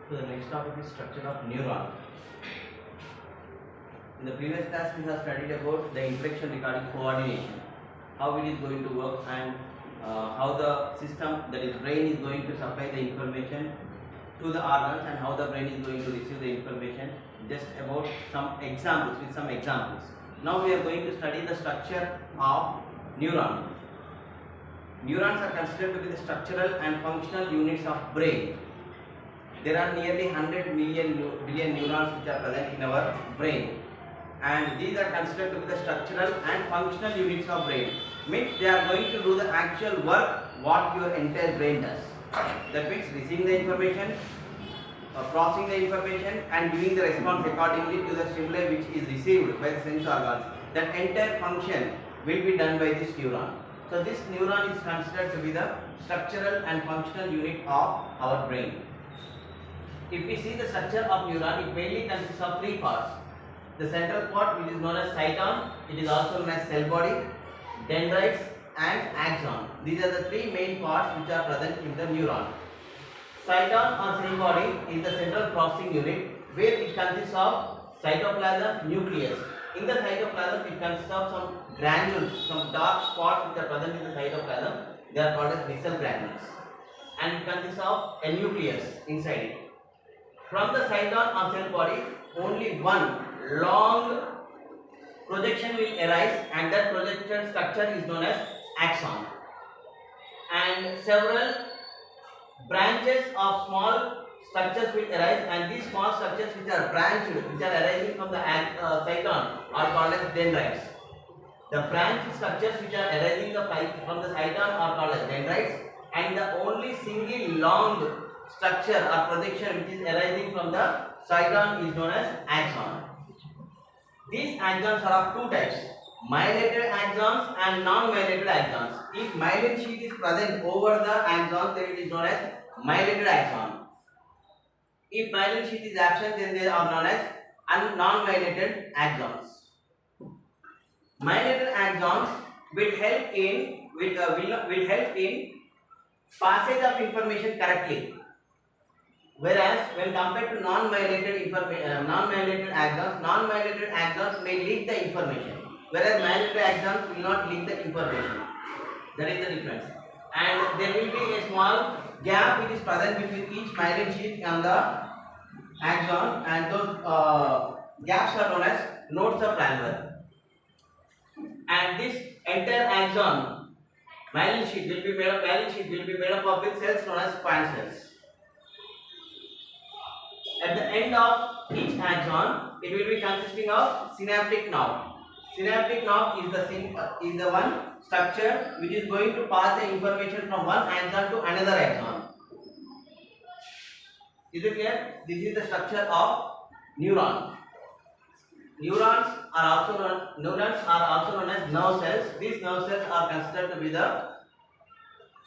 So the next topic is structure of neuron. In the previous class we have studied about the interaction regarding coordination, how it is going to work, and how the system, that is brain, is going to supply the information to the organs, and how the brain is going to receive the information. Just about some examples, with some examples. Now we are going to study the structure of neuron. Neurons are considered to be the structural and functional units of brain. There are nearly 100 billion neurons which are present in our brain, and these are considered to be the structural and functional units of brain. Means they are going to do the actual work what your entire brain does. That means receiving the information, processing the information, and giving the response accordingly to the stimuli which is received by the sense organs. That entire function will be done by this neuron. So this neuron is considered to be the structural and functional unit of our brain. If we see the structure of neuron, it mainly consists of three parts. The central part, which is known as cyton, it is also known as cell body, dendrites, and axon. These are the three main parts which are present in the neuron. Cyton or cell body is the central processing unit, where it consists of cytoplasm, nucleus. In the cytoplasm, it consists of some granules, some dark spots which are present in the cytoplasm. They are called as vessel granules, and it consists of a nucleus inside it. From the cyton or cell body, only one long projection will arise, and that projection structure is known as axon. And several branches of small structures will arise, and these small structures which are branched, which are arising from the cyton, are called as dendrites. The branch structures which are arising from the cyton are called as dendrites, and the only single long structure or projection which is arising from the cyton is known as axon. These axons are of two types: myelinated axons and non-myelinated axons. If myelin sheath is present over the axon, then it is known as myelinated axon. If myelin sheath is absent, then they are known as non-myelinated axons. Myelinated axons will help in passage of information correctly. Whereas when compared to non-myelinated axons may leak the information, whereas myelinated axons will not leak the information. That is the difference. And there will be a small gap which is present between each myelin sheath and the axon, and those gaps are known as nodes of Randall. And this entire axon, myelin sheath will be made up of big cells known as squamous cells. At the end of each axon, it will be consisting of synaptic knob. Synaptic knob is the one structure which is going to pass the information from one axon to another axon. Is it clear? This is the structure of neuron. Neurons are also known as nerve cells. These nerve cells are considered to be the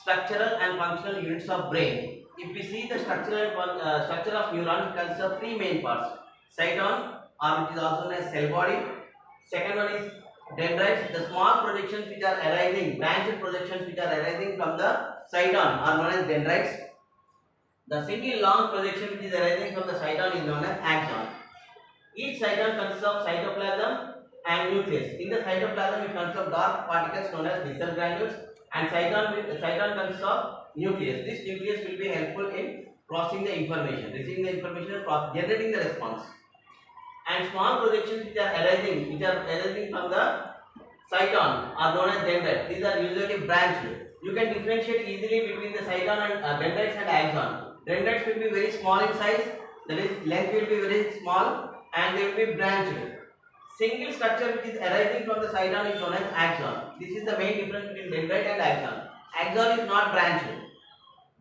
structural and functional units of brain. If we see the structure of neuron, it consists of three main parts: cyton, or which is also known as cell body. Second one is dendrites. The small projections which are arising, branched projections which are arising from the cyton are known as dendrites. The single long projection which is arising from the cyton is known as axon. Each cyton consists of cytoplasm and nucleus. In the cytoplasm, it consists of dark particles known as vessel granules, and cyton consists of nucleus. This nucleus will be helpful in processing the information, receiving the information, generating the response. And small projections which are arising from the cyton are known as dendrites. These are usually branched. You can differentiate easily between the cyton and dendrites and axon. Dendrites will be very small in size, that is, length will be very small, and they will be branched. Single structure which is arising from the cyton is known as axon. This is the main difference between dendrite and axon. Axon is not branched.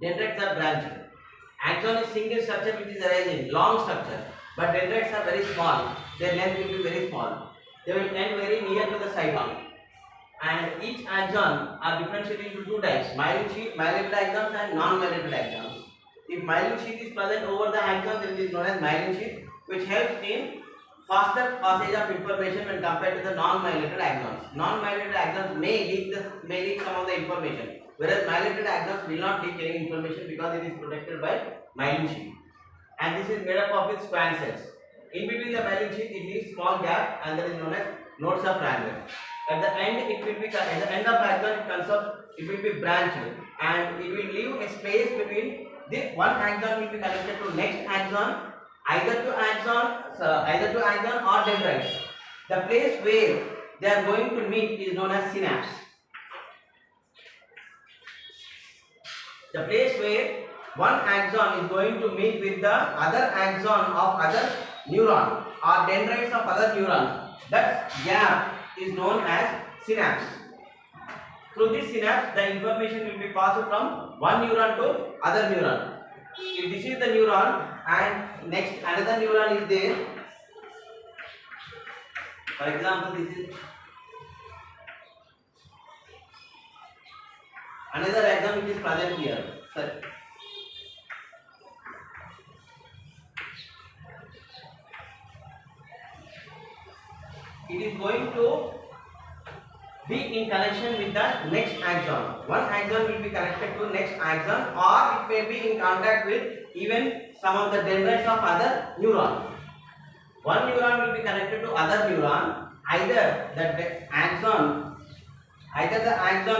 Dendrites are branched. Axon is single structure which is arising, long structure. But dendrites are very small. Their length will be very small. They will end very near to the cyton. And each axon are differentiated into two types: myelinated axons and non-myelinated axons. If myelin sheath is present over the axon, then it is known as myelin sheath, which helps in faster passage of information when compared to the non-myelinated axons. Non-myelinated axons may leak some of the information, whereas myelinated axons will not leak any information because it is protected by myelin sheath. and this is made up of its squamous cells. In between the myelin sheath, it leaves small gap, and that is known as nodes of triangle. At the end, it will be at the end of axon, it will be branched, and it will leave a space between this one axon will be connected to next axon, either to axon or dendrites. The place where they are going to meet is known as synapse. The place where one axon is going to meet with the other axon of other neuron or dendrites of other neurons, that gap is known as synapse. Through this synapse, the information will be passed from one neuron to other neuron. If this is the neuron and next another neuron is there, for example, this is another axon which is present here. Sorry. It is going to be in connection with the next axon. One axon will be connected to next axon, or it may be in contact with even some of the dendrites of other neuron. One neuron will be connected to other neuron. Either the axon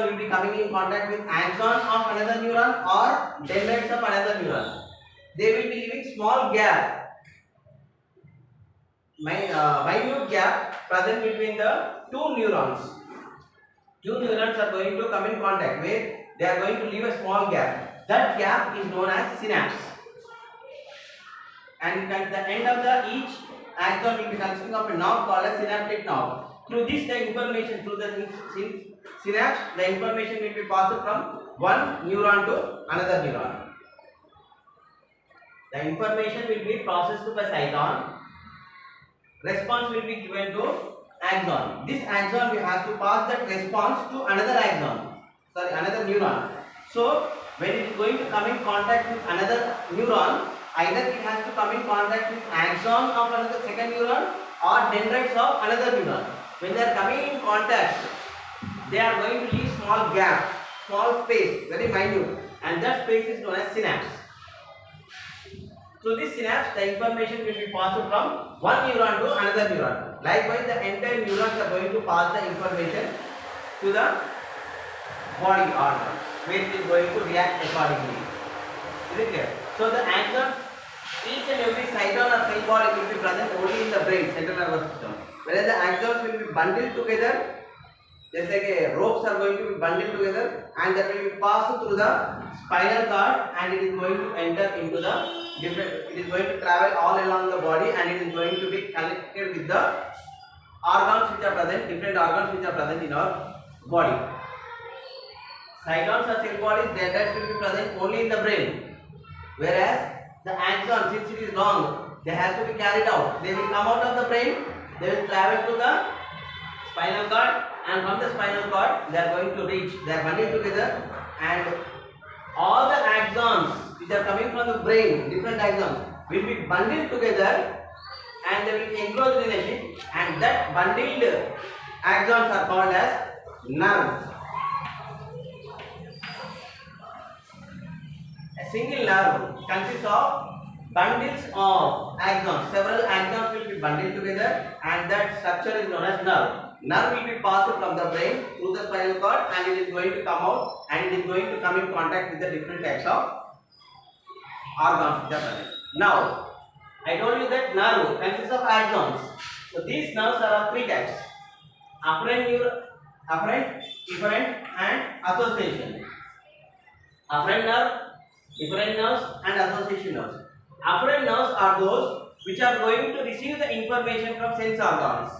will be coming in contact with axon of another neuron or dendrites of another neuron. They will be leaving small gap, minute gap present between the two neurons. Two neurons are going to come in contact where they are going to leave a small gap. That gap is known as synapse. And at the end of each axon will be consisting of a knob called a synaptic knob. Through this, the information through the synapse, the information will be passed from one neuron to another neuron. The information will be processed by cyton. Response will be given to axon. This axon we have to pass that response to another another neuron. So when it is going to come in contact with another neuron, either it has to come in contact with axon of another second neuron or dendrites of another neuron. When they are coming in contact, they are going to leave small gap, small space, very minute, and that space is known as synapse. Through this synapse, the information will be passed from one neuron to another neuron. Likewise, the entire neurons are going to pass the information to the body organ, where it is going to react accordingly. Is it clear? So the axon, each and every cyton or cell body will be present only in the brain, central nervous system. Whereas the axons will be bundled together, just like ropes are going to be bundled together, and that will be passed through the spinal cord, and it is going to enter into the it is going to travel all along the body, and it is going to be connected with the organs which are present, different organs which are present in our body. Cytons or cell bodies, dendrites will be present only in the brain, whereas the axon, since it is long, they have to be carried out. They will come out of the brain, they will travel to the spinal cord, and from the spinal cord they are going to reach, they are bundled together, and all the axons which are coming from the brain, different axons, will be bundled together, and they will be enclosed in a sheet, and that bundled axons are called as nerves. A single nerve consists of bundles of axons. Several axons will be bundled together, and that structure is known as nerve. Nerve will be passed from the brain through the spinal cord, and it is going to come out, and it is going to come in contact with the different types of organs. Now, I told you that nerve consists of axons. So these nerves are of three types: afferent, efferent, and association. Afferent nerve, efferent nerves, and association nerves. Afferent nerves are those which are going to receive the information from sense organs.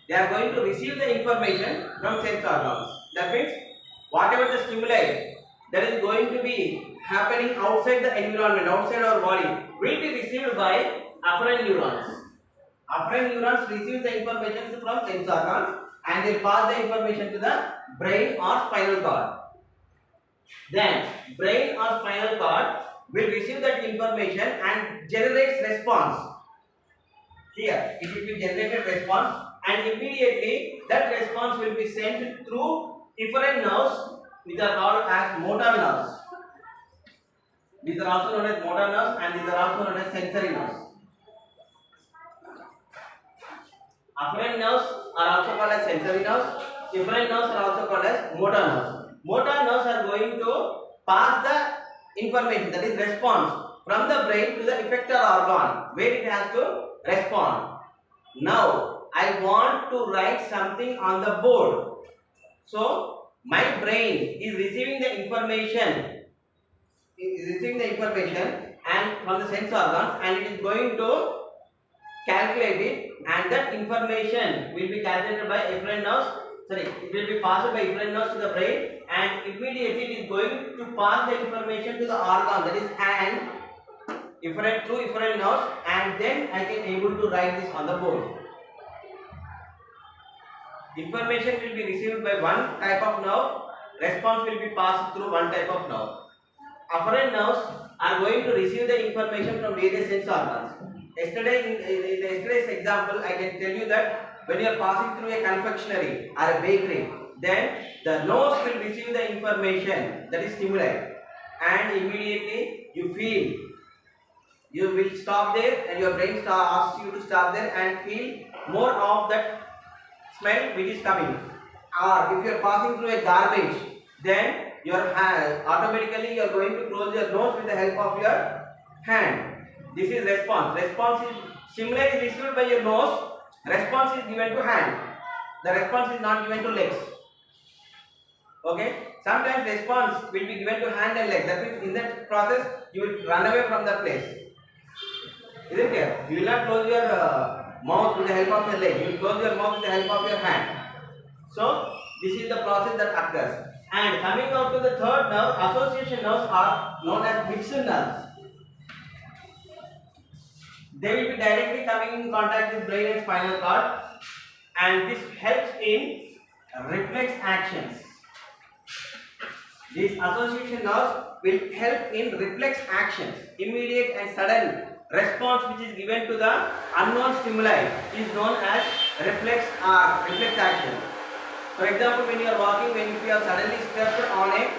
They are going to receive the information from sense organs. That means whatever the stimuli that is going to be happening outside the environment, outside our body, will be received by afferent neurons. Afferent neurons receive the information from sense organs, and they pass the information to the brain or spinal cord. Then brain or spinal cord will receive that information and generates response. Here it will be generated response, and immediately that response will be sent through efferent nerves, which are called as motor nerves. These are also known as motor nerves and these are also known as sensory nerves. Afferent nerves are also called as sensory nerves. Efferent nerves are also called as motor nerves. Motor nerves are going to pass the information, that is response, from the brain to the effector organ where it has to respond. Now I want to write something on the board. So my brain is receiving the information, and from the sense organs, and it is going to calculate it, and that information will be calculated by efferent nerves. It will be passed by efferent nerves to the brain, and immediately it is going to pass the information to the organ, that is hand, through efferent nerves, and then I can able to write this on the board. Information will be received by one type of nerve, response will be passed through one type of nerve. Afferent nerves are going to receive the information from various sense organs. Yesterday, in yesterday's example, I can tell you that when you are passing through a confectionery or a bakery, then the nose will receive the information, that is stimuli, and immediately you feel. You will stop there, and your brain asks you to stop there and feel more of that smell which is coming. Or if you are passing through a garbage, then your hand automatically you are going to close your nose with the help of your hand. This is response. Response is stimuli is received by your nose. Response is given to hand. The response is not given to legs. Okay. Sometimes response will be given to hand and leg. That means in that process you will run away from the place. Is it clear? You will not close your mouth with the help of your leg. You will close your mouth with the help of your hand. So this is the process that occurs. And coming out to the third nerve, association nerves are known as mixed nerves. They will be directly coming in contact with brain and spinal cord, and this helps in reflex actions. These association nerves will help in reflex actions. Immediate and sudden response which is given to the unknown stimuli is known as reflex action. For example, when you are walking, when you have suddenly stepped on a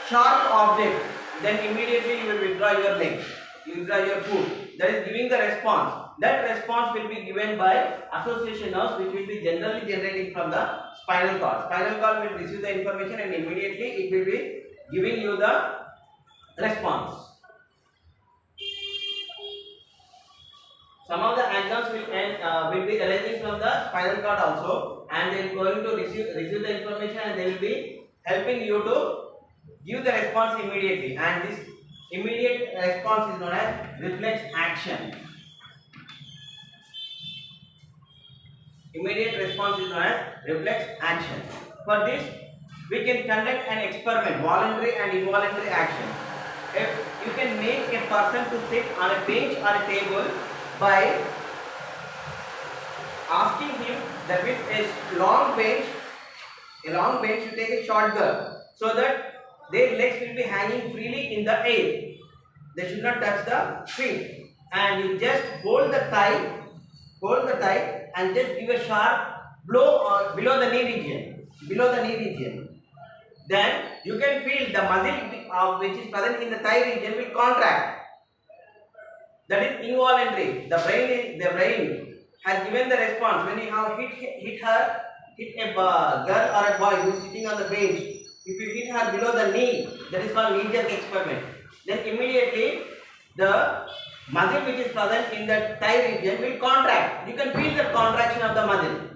sharp object, then immediately you will withdraw your leg, you withdraw your foot. That is giving the response. That response will be given by association nerves, which will be generally generating from the spinal cord. Spinal cord will receive the information and immediately it will be giving you the response. Some of the axons will be arising from the spinal cord also, and they are going to receive the information, and they will be helping you to give the response immediately, and this immediate response is known as reflex action. Immediate response is known as reflex action. For this, we can conduct an experiment, voluntary and involuntary action. If you can make a person to sit on a bench or a table by asking him that with a long bench you take a short girl, so that their legs will be hanging freely in the air. They should not touch the feet, and you just hold the thigh and just give a sharp blow below the knee region. Then you can feel the muscle which is present in the thigh region will contract. That is involuntary. The brain has given the response when you have hit a girl or a boy who is sitting on the bench. If you hit her below the knee, that is called knee jerk experiment. Then immediately the muscle which is present in the thigh region will contract. You can feel the contraction of the muscle.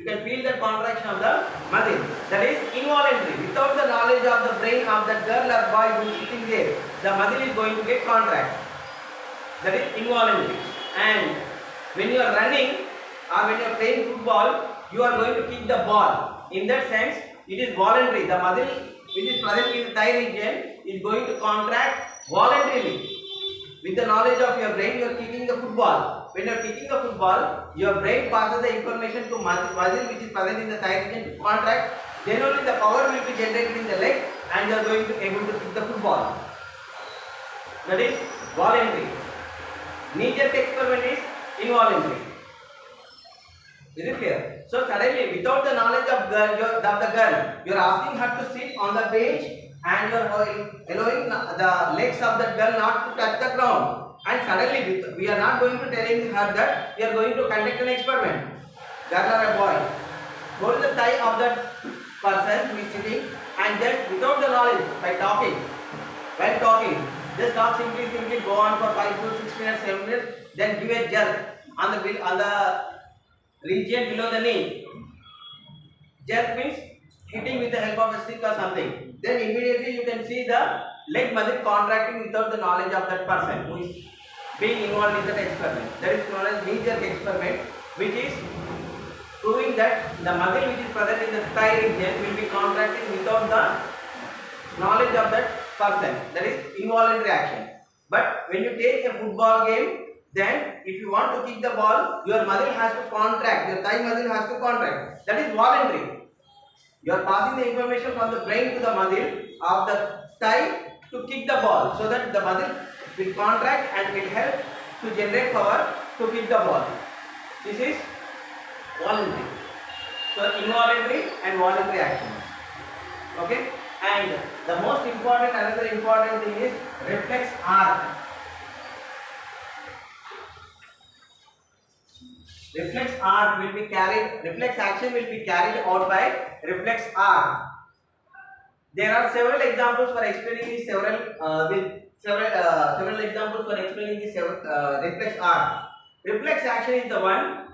That is involuntary. Without the knowledge of the brain of that girl or boy who is sitting there, the muscle is going to get contract. That is involuntary. And when you are running or when you are playing football, you are going to kick the ball. In that sense, it is voluntary. The muscle which is present in the thigh region is going to contract voluntarily. With the knowledge of your brain, you are kicking the football. When you are kicking the football, your brain passes the information to muscle which is present in the thigh region to contract. Then only the power will be generated in the leg, and you are going to be able to kick the football. That is voluntary. Knee jerk experiment is involuntary. Is it clear? So suddenly, without the knowledge of the girl, you are asking her to sit on the bench and you are allowing the legs of that girl not to touch the ground, and suddenly we are not going to telling her that we are going to conduct an experiment. Girl or a boy, go to the thigh of that person who is sitting and just without the knowledge, by talking, while talking, just talk simply go on for 5 to 6 minutes, 7 minutes, then give a jerk on the region below the knee. Jerk means hitting with the help of a stick or something. Then immediately you can see the leg muscle contracting without the knowledge of that person who is being involved in that experiment. That is known as knee jerk experiment, which is proving that the muscle which is present in the thigh region will be contracting without the knowledge of that person. That is involuntary action. But when you take a football game, then if you want to kick the ball, your muscle has to contract, your thigh muscle has to contract. That is voluntary. You are passing the information from the brain to the muscle of the thigh to kick the ball, so that the muscle will contract and will help to generate power to kick the ball. This is voluntary. So involuntary and voluntary actions. Okay. And the most important, another important thing is reflex arc. Reflex arc will be carried, reflex action will be carried out by reflex arc. There are several examples for explaining this several examples for explaining this reflex arc. Reflex action is the one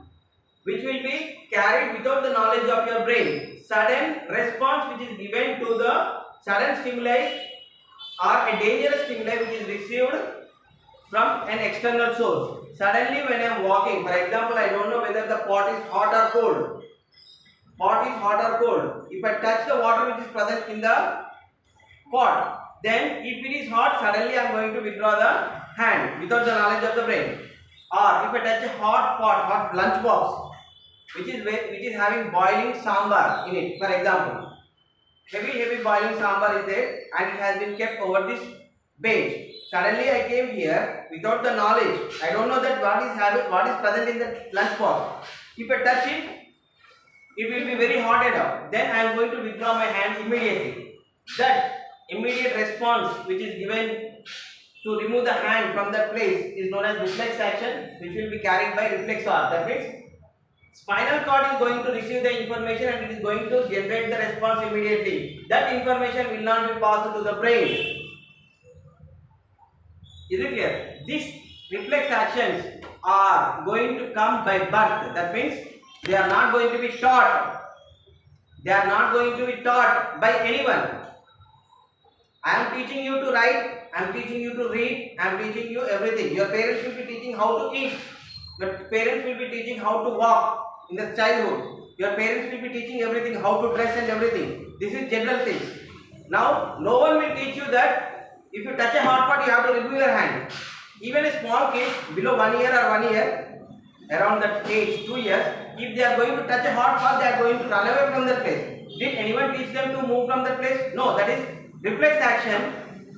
which will be carried without the knowledge of your brain. Sudden response which is given to the sudden stimuli or a dangerous stimuli which is received from an external source. Suddenly when I am walking, for example, I don't know whether the pot is hot or cold. Pot is hot or cold. If I touch the water which is present in the pot, then if it is hot, suddenly I am going to withdraw the hand without the knowledge of the brain. Or if I touch a hot pot, hot lunch box, which is having boiling sambar in it, for example, heavy boiling sambar is there and it has been kept over this bench. Suddenly I came here without the knowledge. I don't know that what is present in the lunch box. If I touch it, it will be very hot enough. Then I am going to withdraw my hand immediately. That immediate response which is given to remove the hand from that place is known as reflex action, which will be carried by reflex arc. That means spinal cord is going to receive the information and it is going to generate the response immediately. That information will not be passed to the brain. Is it clear? These reflex actions are going to come by birth. That means they are not going to be taught. They are not going to be taught by anyone. I am teaching you to write, I am teaching you to read, I am teaching you everything. Your parents will be teaching how to eat. Your parents will be teaching how to walk in the childhood. Your parents will be teaching everything, how to dress and everything. This is general things. Now, no one will teach you that if you touch a hot pot, you have to remove your hand. Even a small kid below 1 year or 1 year, around that age, 2 years, if they are going to touch a hot pot, they are going to run away from that place. Did anyone teach them to move from that place? No, that is reflex action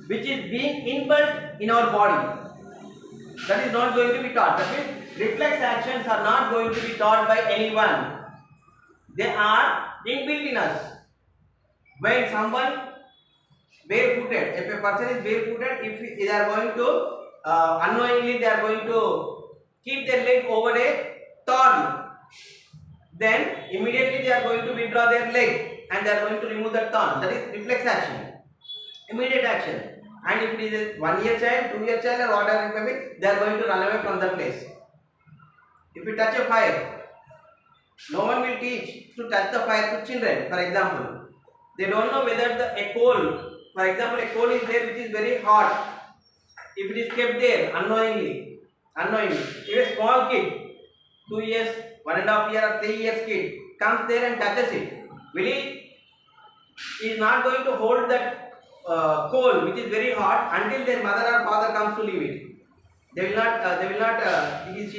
which is being inbuilt in our body. That is not going to be taught. That means reflex actions are not going to be taught by anyone. They are inbuilt in us. When someone barefooted, if a person is barefooted, if they are going to unknowingly they are going to keep their leg over a thorn, then immediately they are going to withdraw their leg and they are going to remove that thorn. That is reflex action, immediate action. And if it is a 1 year child, 2 year child or whatever it may be, they are going to run away from the place. If you touch a fire, no one will teach to touch the fire to children, for example. They don't know whether a coal, for example, a coal is there which is very hot. If it is kept there unknowingly, if a small kid, 2 years, 1.5 year or 3 years kid comes there and touches it, will he is not going to hold that coal which is very hot until their mother or father comes to leave it. She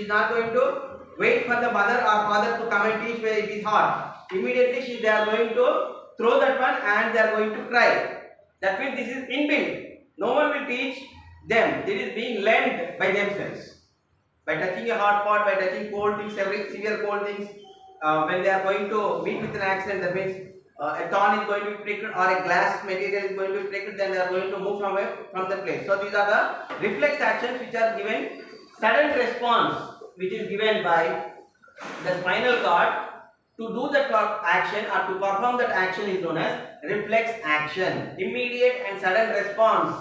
is not going to wait for the mother or father to come and teach where it is hot. Immediately they are going to throw that one and they are going to cry. That means this is inbuilt. No one will teach them. This is being learned by themselves. By touching a hot pot, by touching cold things, severe cold things, when they are going to meet with an accident, that means a thorn is going to be pricked or a glass material is going to be pricked, then they are going to move from the place. So these are the reflex actions which are given. Sudden response which is given by the spinal cord to do that action or to perform that action is known as reflex action. Immediate and sudden response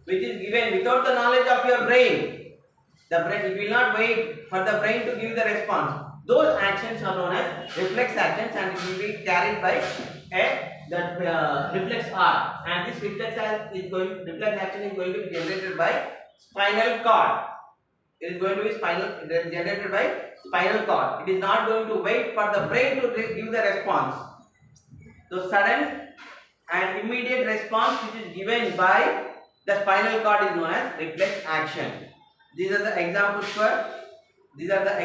which is given without the knowledge of your brain. The brain, it will not wait for the brain to give the response. Those actions are known as reflex actions, and it will be carried by reflex arc. And this reflex action is going to be generated by spinal cord. It is going to be generated by spinal cord. It is not going to wait for the brain to give the response. So sudden and immediate response which is given by the spinal cord is known as reflex action. These are the examples for reflex